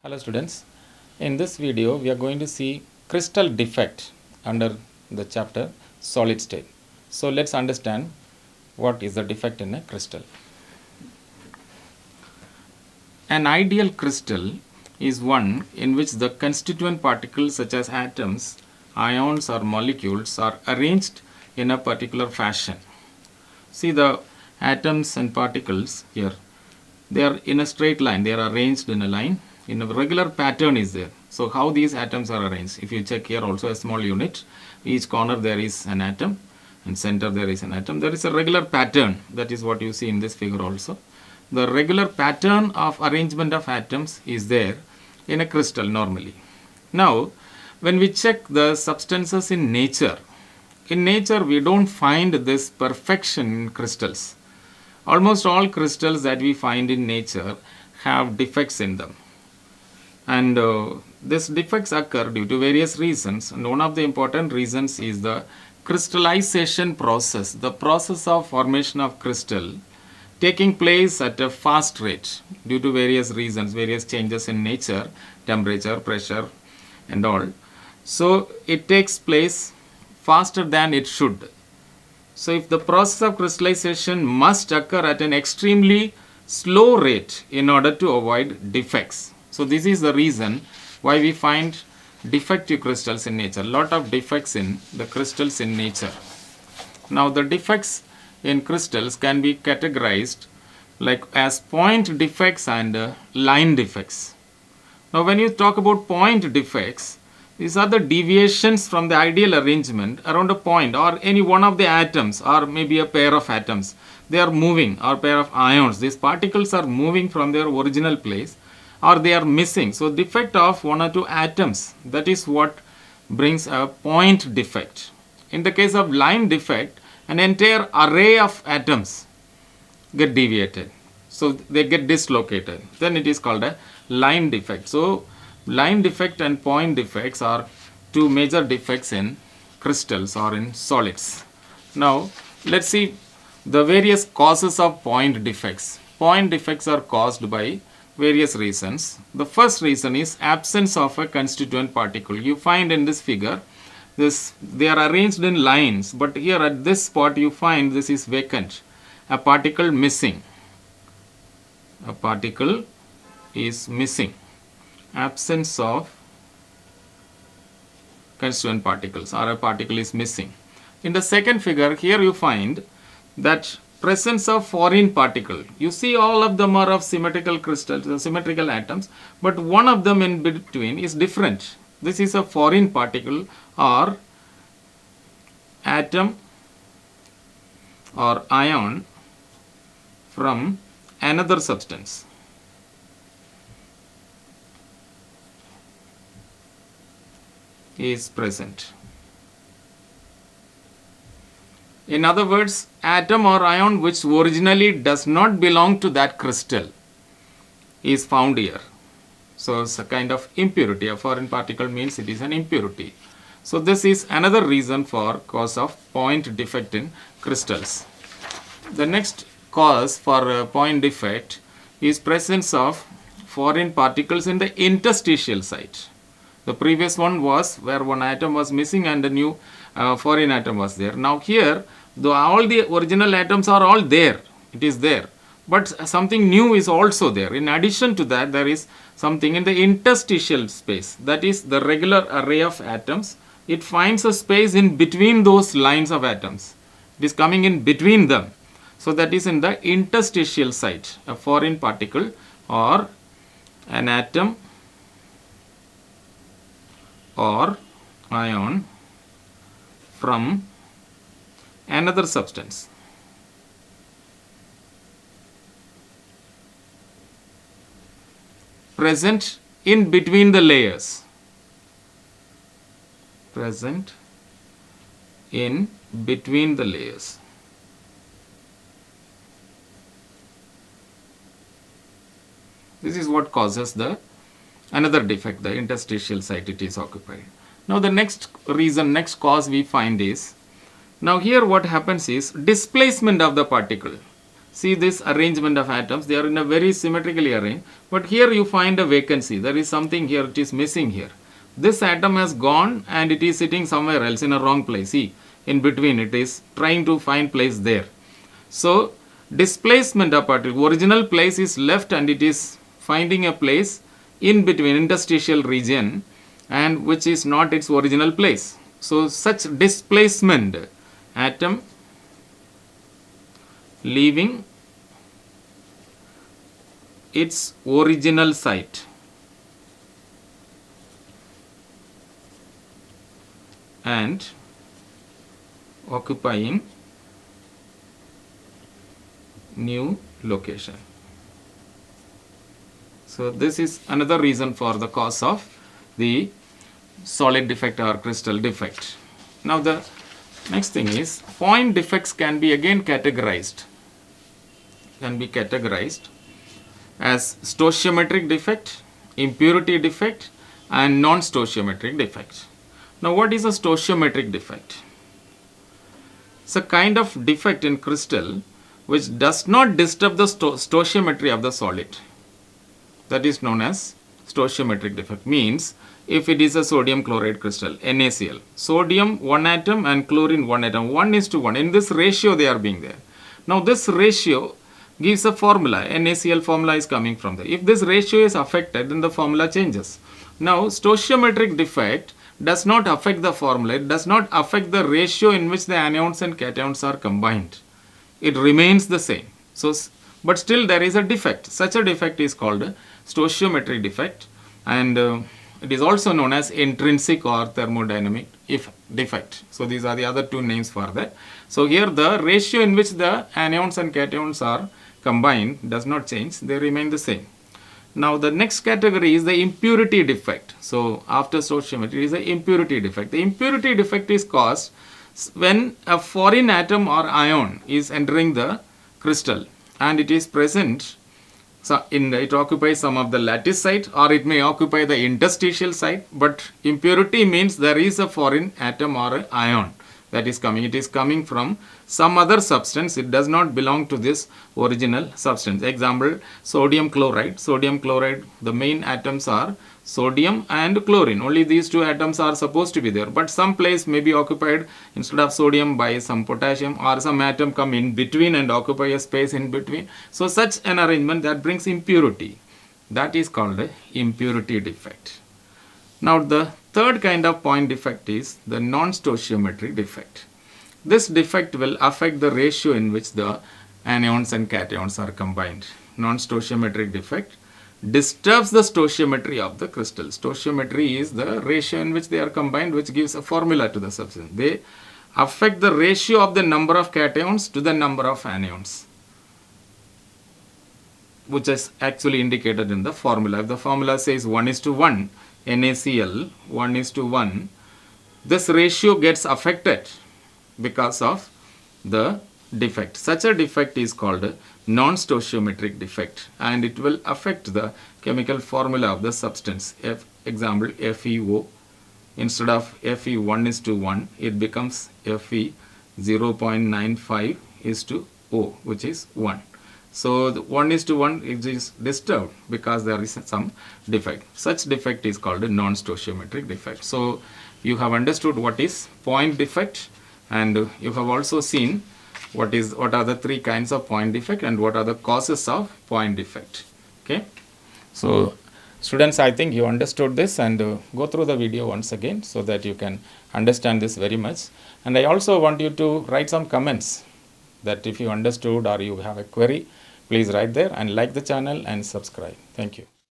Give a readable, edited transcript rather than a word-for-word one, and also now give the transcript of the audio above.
Hello students, in this video we are going to see crystal defect under the chapter solid state. So let's understand what is the defect in a crystal. An ideal crystal is one in which the constituent particles such as atoms, ions or molecules are arranged in a particular fashion. See the atoms and particles here, they are in a straight line, they are arranged in a line. In a regular pattern is there. So how these atoms are arranged? If you check here also a small unit, each corner there is an atom and center there is an atom. There is a regular pattern. That is what you see in this figure also. The regular pattern of arrangement of atoms is there in a crystal normally. Now when we check the substances in nature we don't find this perfection in crystals. Almost all crystals that we find in nature have defects in them. And these defects occur due to various reasons, and one of the important reasons is the crystallization process, the process of formation of crystal taking place at a fast rate due to various reasons, various changes in nature, temperature, pressure and all. So it takes place faster than it should. So if the process of crystallization must occur at an extremely slow rate in order to avoid defects. So this is the reason why we find defective crystals in nature. Lot of defects in the crystals in nature. Now the defects in crystals can be categorized like as point defects and line defects. Now when you talk about point defects, these are the deviations from the ideal arrangement around a point or any one of the atoms or maybe a pair of atoms. They are moving, or pair of ions. These particles are moving from their original place or they are missing. So defect of one or two atoms, that is what brings a point defect. In the case of line defect, an entire array of atoms get deviated. So they get dislocated. Then it is called a line defect. So line defect and point defects are two major defects in crystals or in solids. Now let's see the various causes of point defects. Point defects are caused by various reasons. The first reason is absence of a constituent particle. You find in this figure, they are arranged in lines, but here at this spot you find this is vacant, a particle missing. A particle is missing. Absence of constituent particles, or a particle is missing. In the second figure, here you find that presence of foreign particle. You see all of them are of symmetrical crystals, symmetrical atoms, but one of them in between is different. This is a foreign particle or atom or ion from another substance. Is present. In other words, atom or ion which originally does not belong to that crystal is found here. So it's a kind of impurity. A foreign particle means it is an impurity. So this is another reason for cause of point defect in crystals. The next cause for point defect is presence of foreign particles in the interstitial site. The previous one was where one atom was missing and a new foreign atom was there. Now here, though all the original atoms are all there, it is there, but something new is also there. In addition to that, there is something in the interstitial space, that is the regular array of atoms. It finds a space in between those lines of atoms. It is coming in between them. So that is in the interstitial site, a foreign particle or an atom or ion from another substance. Present in between the layers. Present in between the layers. This is what causes the another defect, the interstitial site it is occupied. Now the next reason, next cause we find is, now here what happens is displacement of the particle. See this arrangement of atoms, they are in a very symmetrically arranged, but here you find a vacancy. There is something here, it is missing here. This atom has gone and it is sitting somewhere else in a wrong place. See, in between it is trying to find place there. So displacement of particle, original place is left and it is finding a place in between interstitial region and which is not its original place. So such displacement, atom leaving its original site and occupying new location. So this is another reason for the cause of the solid defect or crystal defect. Now the next thing is point defects can be again categorized. As stoichiometric defect, impurity defect and non-stoichiometric defect. Now what is a stoichiometric defect? It's a kind of defect in crystal which does not disturb the stoichiometry of the solid. That is known as stoichiometric defect. Means if it is a sodium chloride crystal, NaCl, sodium 1 atom and chlorine 1 atom, 1:1. In this ratio they are being there. Now this ratio gives a formula. NaCl formula is coming from there. If this ratio is affected, then the formula changes. Now stoichiometric defect does not affect the formula. It does not affect the ratio in which the anions and cations are combined. It remains the same. So, but still there is a defect. Such a defect is called stoichiometric defect, and it is also known as intrinsic or thermodynamic defect. So these are the other two names for that. So here the ratio in which the anions and cations are combined does not change. They remain the same. Now the next category is the impurity defect. So after stoichiometry is the impurity defect. The impurity defect is caused when a foreign atom or ion is entering the crystal and it is present. So it occupies some of the lattice site or it may occupy the interstitial site, but impurity means there is a foreign atom or ion that is coming. It is coming from some other substance. It does not belong to this original substance. Example, sodium chloride. Sodium chloride, the main atoms are sodium and chlorine. Only these two atoms are supposed to be there, but some place may be occupied instead of sodium by some potassium, or some atom come in between and occupy a space in between. So such an arrangement that brings impurity. That is called a impurity defect. Now the third kind of point defect is the non-stoichiometric defect. This defect will affect the ratio in which the anions and cations are combined. Non-stoichiometric defect disturbs the stoichiometry of the crystal. Stoichiometry is the ratio in which they are combined, which gives a formula to the substance. They affect the ratio of the number of cations to the number of anions, which is actually indicated in the formula. If the formula says 1:1, NaCl 1:1, this ratio gets affected because of the defect. Such a defect is called non-stoichiometric defect, and it will affect the chemical formula of the substance. Example, FeO, instead of Fe 1:1, it becomes Fe 0.95:O, which is 1. So the 1:1 is disturbed because there is some defect. Such defect is called a non-stoichiometric defect. So you have understood what is point defect, and you have also seen what are the three kinds of point defect and what are the causes of point defect. Okay. So students, I think you understood this, and go through the video once again so that you can understand this very much. And I also want you to write some comments that if you understood or you have a query, please write there, and like the channel and subscribe. Thank you.